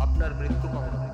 আপনার মৃত্যু কামনা।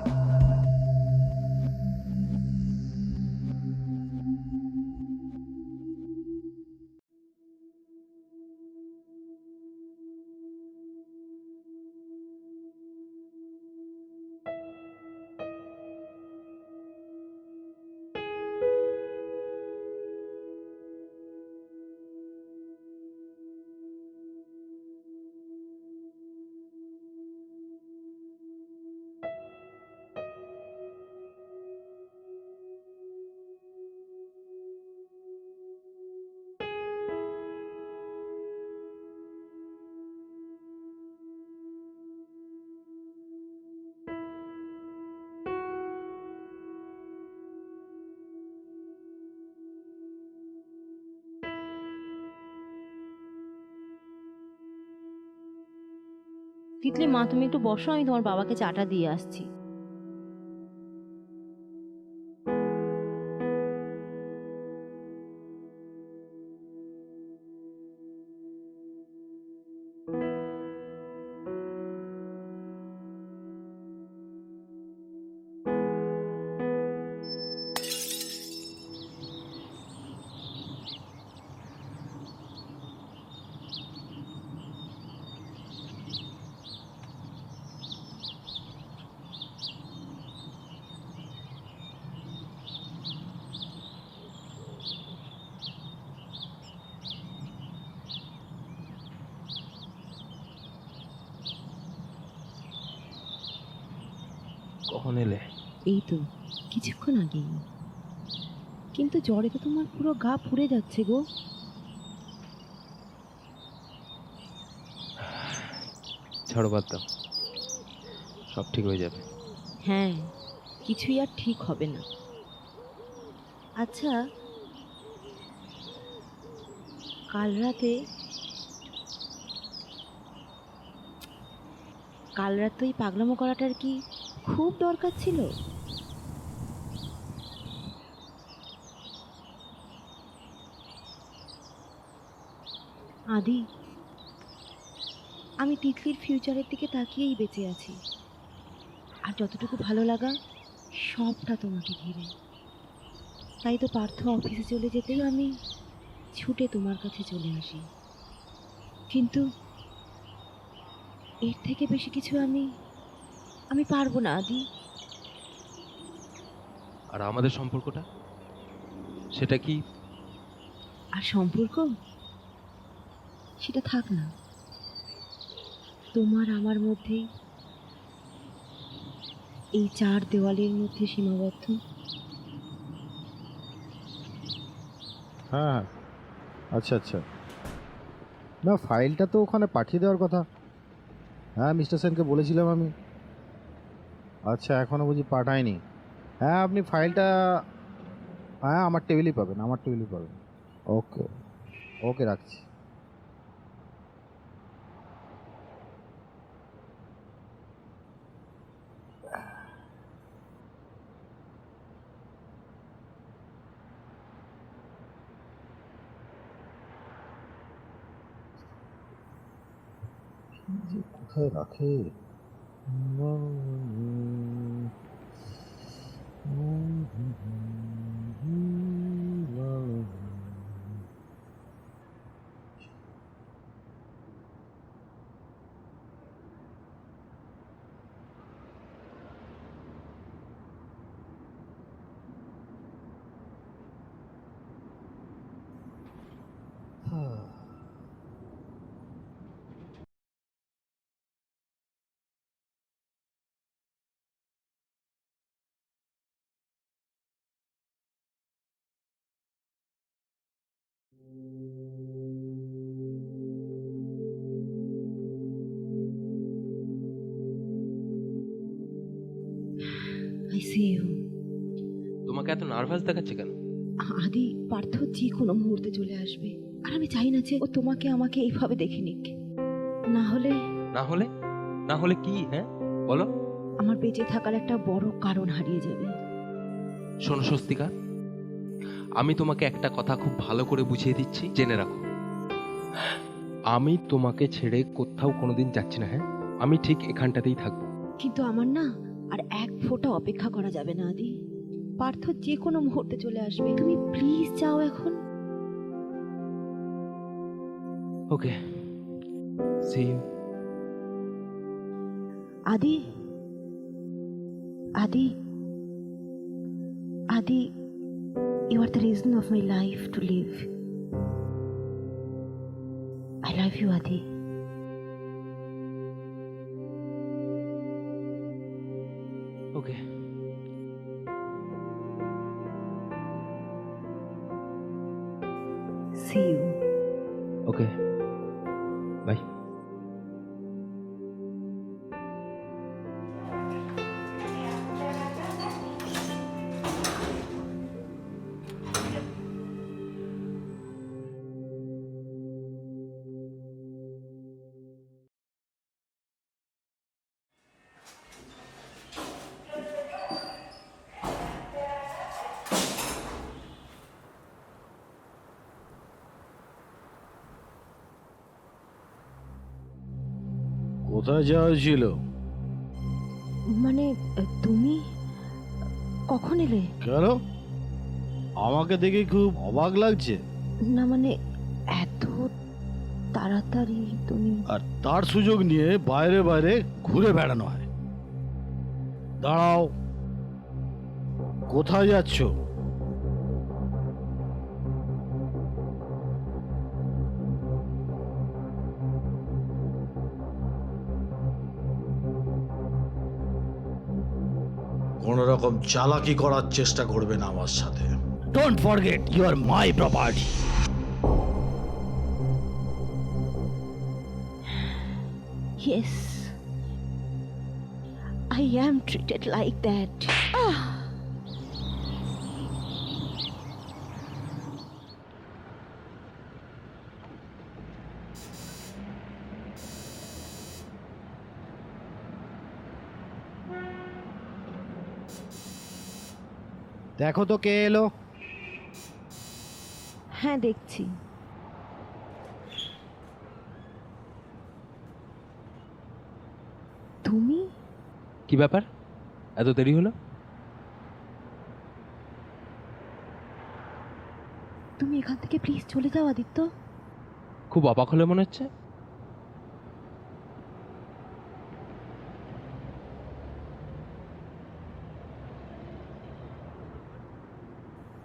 তিতলি মা, তুমি একটু বসো, আমি তোমার বাবাকে চাটা দিয়ে আসছি। কখন এলে? এই তো কিছুক্ষণ আগেই। কিন্তু জ্বরে তো তোমার পুরো গা পুড়ে যাচ্ছে গো। ছাড়ো, বাদ দাও, সব ঠিক হয়ে যাবে। হ্যাঁ, কিছুই আর ঠিক হবে না। আচ্ছা, কাল রাতে কাল রাতে ওই পাগলামো করাটার কি খুব দরকার ছিল? আদি, আমি তিতলির ফিউচারের দিকে তাকিয়েই বেঁচে আছি। আর যতটুকু ভালো লাগা সবটা তোমাকে ঘিরে। তাই তো পার্থ অফিসে চলে যেতেই আমি ছুটে তোমার কাছে চলে আসি। কিন্তু এর থেকে বেশি কিছু আমি আমি পারবো না আদি। আর আমাদের সম্পর্কটা, সেটা কি? আর সম্পর্ক, সেটা থাক না, তোমার আমার মধ্যেই, এই চার দেওয়ালের মধ্যে সীমাবদ্ধ। হ্যাঁ, হ্যাঁ। আচ্ছা, আচ্ছা। না, ফাইলটা তো ওখানে পাঠিয়ে দেওয়ার কথা। হ্যাঁ, মিস্টার সেনকে বলেছিলাম আমি। আচ্ছা, এখনো বুঝি পাঠায়নি। হ্যাঁ, আপনি ফাইলটা, হ্যাঁ, আমার টেবিলেই পাবেন, আমার টেবিলেই পাবেন। ওকে, ওকে, রাখছি। কি যে কোথায় রাখে? I see you. তোমাকে এত নার্ভাস দেখাচ্ছে কেন? আদি, পার্থ যে কোনো মুহূর্তে চলে আসবে, আর আমি চাই না যে ও তোমাকে আমাকে এইভাবে দেখে নিক। না হলে না হলে? না হলে কি? হ্যাঁ বলো। আমার বেঁচে থাকার একটা বড় কারণ হারিয়ে যাবে। শোনো স্বস্তিকা, আমি তোমাকে একটা কথা খুব ভালো করে বুঝিয়ে দিচ্ছি, জেনে রাখো। আমি তোমাকে ছেড়ে কোথাও কোনোদিন যাচ্ছি না। হ্যাঁ, আমি ঠিক এখানটাতেই থাকবো। কিন্তু আমার না আর এক ফোঁটা অপেক্ষা করা যাবে না আদি। পার্থ যে কোনো মুহূর্তে চলে আসবে, তুমি প্লিজ যাও এখন। ওকে, সি ইউ। আদি, আদি, আদি, you are the reason of my life to live. I love you, Adi. Okay, See you. Okay, bye. কোথায় যাওয়া ছিল? মানে তুমি কখন এলে? কেন, আমাকে দেখে খুব অবাক লাগছে? না মানে এত তাড়াতাড়ি তুমি? আর তার সুযোগ নিয়ে বাইরে বাইরে ঘুরে বেড়ানো হয়। দাঁড়াও, কোথায় যাচ্ছ? কোন রকম চালাকি করার চেষ্টা করবে না আমার সাথে। Don't forget you are my property. Yes, I am treated like that. দেখো তো কে এলো। হ্যাঁ দেখছি। তুমি? কি ব্যাপার, এত দেরি হলো? তুমি এখান থেকে প্লিজ চলে যাও আদিত্য। খুব অবাক হলে মনে হচ্ছে।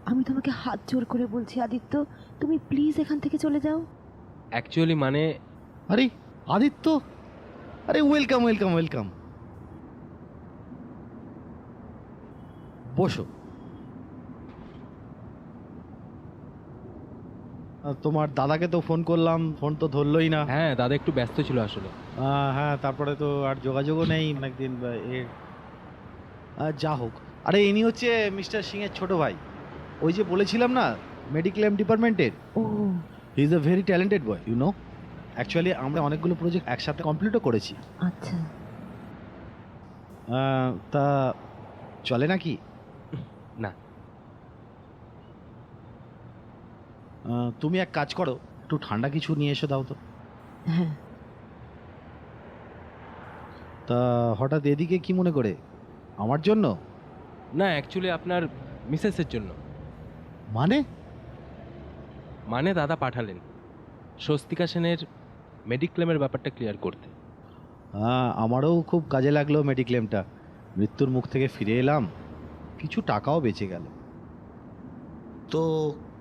আমি তোমাকে হাত জোর করে বলছি আদিত্য, তুমি প্লিজ এখান থেকে চলে যাও। অ্যাকচুয়ালি মানে আরে আদিত্য, আরে ওয়েলকাম ওয়েলকাম ওয়েলকাম, বসো। তোমার দাদাকে তো ফোন করলাম, ফোন তো ধরলই না। হ্যাঁ, দাদা একটু ব্যস্ত ছিল আসলে। হ্যাঁ, তারপরে তো আর যোগাযোগও নেই অনেকদিন। যা হোক, আরে ইনি হচ্ছে মিস্টার সিং এর ছোট ভাই, ওই যে বলেছিলাম না মেডিক্লেম ডিপার্টমেন্টের। ও, he is a very talented boy, you know. Actually আমরা অনেকগুলো প্রজেক্ট একসাথে কমপ্লিটও করেছি। আচ্ছা। তা চলে নাকি? না। তুমি এক কাজ করো, একটু ঠান্ডা কিছু নিয়ে এসে দাও তো। হ্যাঁ। তা হঠাৎ এদিকে কি মনে করে? আমার জন্য? না, অ্যাকচুয়ালি আপনার মিসেসের জন্য। মানে দাদা পাঠালেন স্বস্তিকা সেনের মেডিক্লেমের ব্যাপারটা ক্লিয়ার করতে। আমারও খুব কাজে লাগলো মেডিক্লেমটা। মৃত্যুর মুখ থেকে ফিরে এলাম, কিছু টাকাও বেঁচে গেল। তো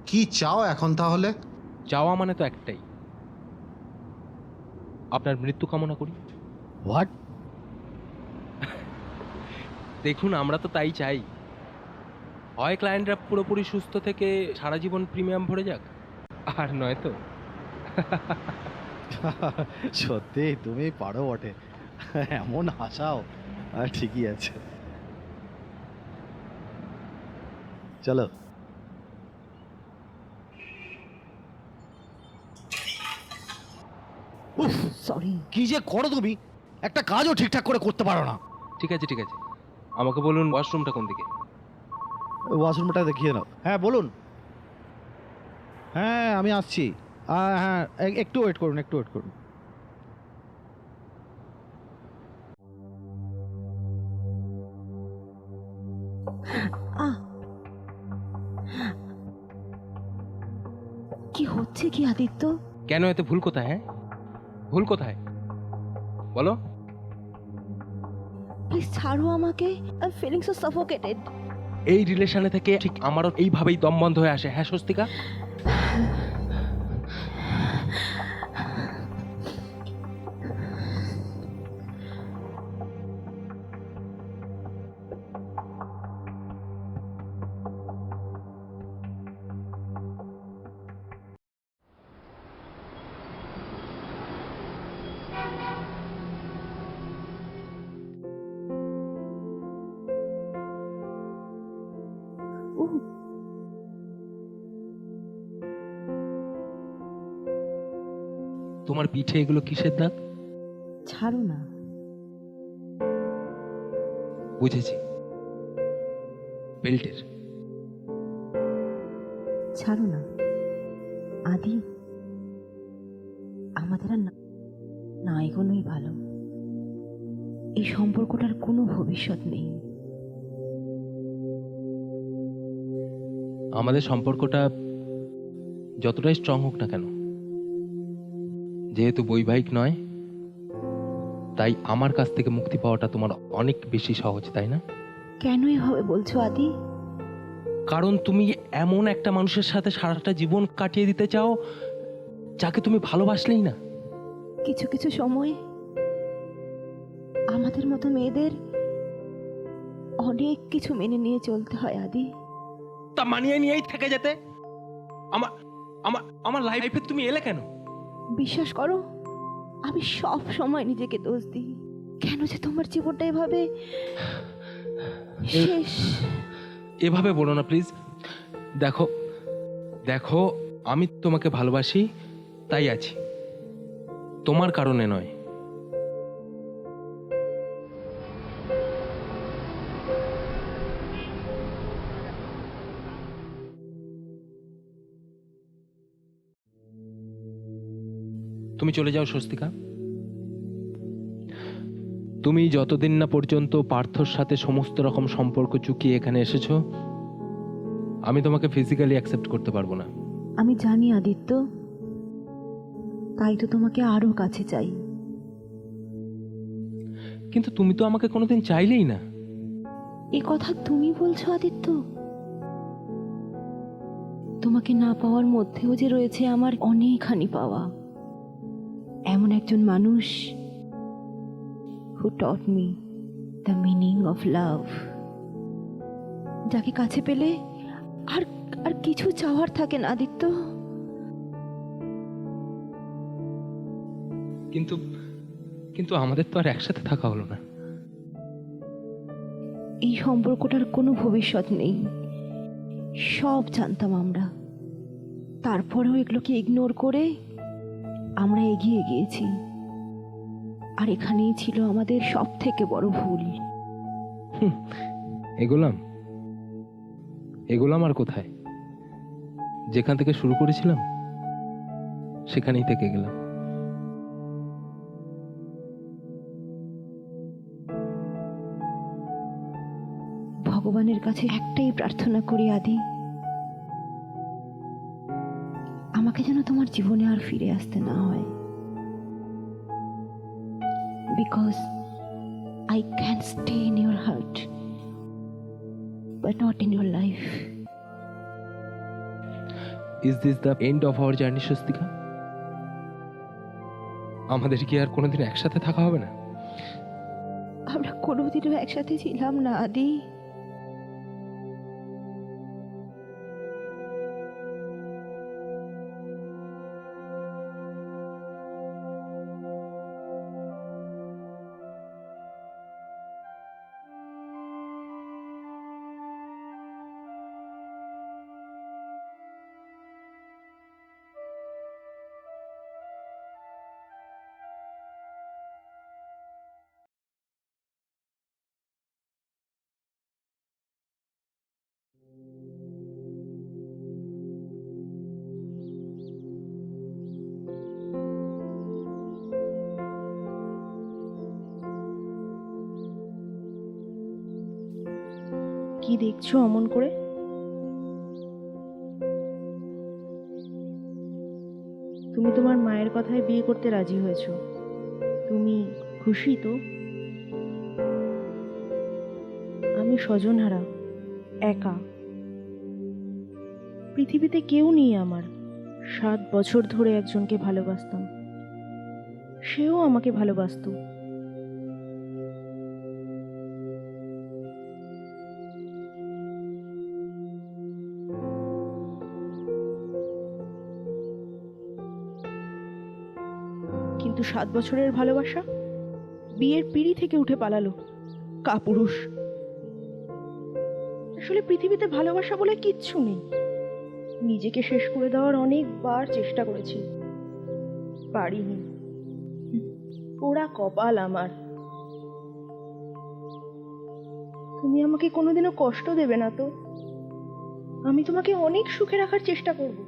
কি চাও এখন তাহলে? চাওয়া মানে তো একটাই, আপনার মৃত্যু কামনা করি। হোয়াট? দেখুন, আমরা তো তাই চাই। হয় ক্লায়েন্টরা পুরোপুরি সুস্থ থেকে সারা জীবন প্রিমিয়াম ভরে যাক, আর নয়তো সত্যি তুমি পারো বটে, এমন হাসাও। ঠিকই আছে। চলো। উফ, সরি। কি যে করো তুমি, একটা কাজও ঠিকঠাক করে করতে পারো না। ঠিক আছে ঠিক আছে, আমাকে বলুন ওয়াশরুমটা কোন দিকে। ওয়াশরুমটা দেখিয়ে নাও। হ্যাঁ বলুন। হ্যাঁ আমি আসছি। হ্যাঁ একটু ওয়েট করুন, একটু ওয়েট করুন। আহ, কি হচ্ছে কি আদিত্য? কেন এতে ভুল কোথায়? হ্যাঁ ভুল কোথায় বলো। প্লিজ ছাড়ো আমাকে। I feeling so suffocated. এই রিলেশনে থেকে ঠিক আমারও এইভাবেই দম বন্ধ হয়ে আসে। হ্যাঁ স্বস্তিকা, উহ, তোমার পিঠে এগুলো কিসের দাগ? ছাড়ো না। বুঝেছি, বেল্টের। ছাড়ো না আদি, আমাদের আর না এগোনোই ভালো। এই সম্পর্কটার কোনো ভবিষ্যৎ নেই। আমাদের সম্পর্কটা যতটাই স্ট্রং হোক না কেন, যেহেতু বৈবাহিক নয়, তাই আমার কাছ থেকে মুক্তি পাওয়াটা তোমার অনেক বেশি সহজ, তাই না? কেন এভাবে বলছো আদি? কারণ তুমি এমন একটা মানুষের সাথে সারাটা জীবন কাটিয়ে দিতে চাও যাকে তুমি ভালোবাসলেই না। কিছু কিছু সময় আমাদের মতো মেয়েদের অনেক কিছু মেনে নিয়ে চলতে হয় আদি। তা মানিয়ে নিয়েই থেকে যেতে। আমার আমার আমার লাইফে তুমি এলে কেন? বিশ্বাস করো, আমি সব সময় নিজেকে দোষ দিই। কেন যে তোমার জীবনটা এভাবে শেষ। এভাবে বলো না প্লিজ। দেখো দেখো, আমি তোমাকে ভালোবাসি, তাই আছি, তোমার কারণে নয়। তুমি চলে যাও স্বস্তিকা। তুমি যতদিন না পর্যন্ত পার্থর সাথে সমস্ত রকম সম্পর্ক চুকিয়ে এখানে এসেছো, আমি তোমাকে ফিজিক্যালি অ্যাকসেপ্ট করতে পারবো না। আমি জানি আদিত্য, তাই তো তোমাকে আরো কাছে চাই। কিন্তু তুমি তো আমাকে কোনোদিন চাইলেই না। এ কথা তুমি বলছো আদিত্য? তোমাকে না পাওয়ার মধ্যেও যে রয়েছে আমার অনেকখানি পাওয়া। এমন একজন মানুষ who taught me the meaning of love, যাকে কাছে পেলে আর আর কিছু চাওয়ার থাকে না আদিত্য। কিন্তু কিন্তু আমাদের তো আর একসাথে থাকা হলো না। এই সম্পর্কটার কোনো ভবিষ্যৎ নেই, সব জানতাম আমরা। তারপরেও এগুলোকে ইগনোর করে আমরা এগিয়ে গিয়েছি। আর এখানেই ছিল আমাদের সব থেকে বড় ভুল। এগোলাম এগোলাম আর কোথায়? যেখান থেকে শুরু করেছিলাম সেখানেই থেকে গেলাম। ভগবানের কাছে একটাই প্রার্থনা করি আদি, আমাকে যেন তোমার জীবনে আর ফিরে আসতে না হয়। Because I can stay in your heart but not in your life. Is this the end of our journey Swastika? আমাদের কি আর কোনোদিন একসাথে থাকা হবে না? আমরা কোনোদিনও একসাথে ছিলাম না আদি। কি দেখছো অমন করে? তুমি তোমার মায়ের কথায় বিয়ে করতে রাজি হয়েছো। তুমি খুশি তো? আমি স্বজনহারা, একা। পৃথিবীতে কেউ নেই আমার। 7 বছর ধরে একজনকে ভালোবাসতাম, সেও আমাকে ভালোবাসতো। কিন্তু 7 বছরের ভালোবাসা বিয়ের পিঁড়ি থেকে উঠে পালালো। কাপুরুষ। আসলে পৃথিবীতে ভালোবাসা বলে কিচ্ছু নেই। নিজেকে শেষ করে দেওয়ার অনেকবার চেষ্টা করেছি, পারিনি। পোড়া কপাল আমার। তুমি আমাকে কোনোদিনও কষ্ট দেবে না তো? আমি তোমাকে অনেক সুখে রাখার চেষ্টা করব।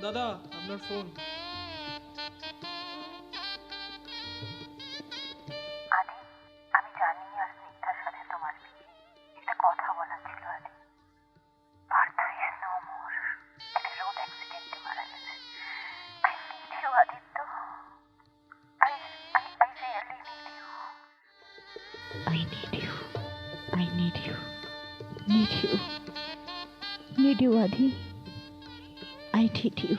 দাদা, আপনার ফোন। আদি, আমি জানি আর স্নিগ্ধার সাথে তোমার বিয়ে। একটা কথা বলার ছিল Adi. Partha is no more. একটা রোড অ্যাক্সিডেন্টে মারা গেছে। I need you Aditya. I I really need you. I need you. I need you. Need you. Need you, Adi. I need you.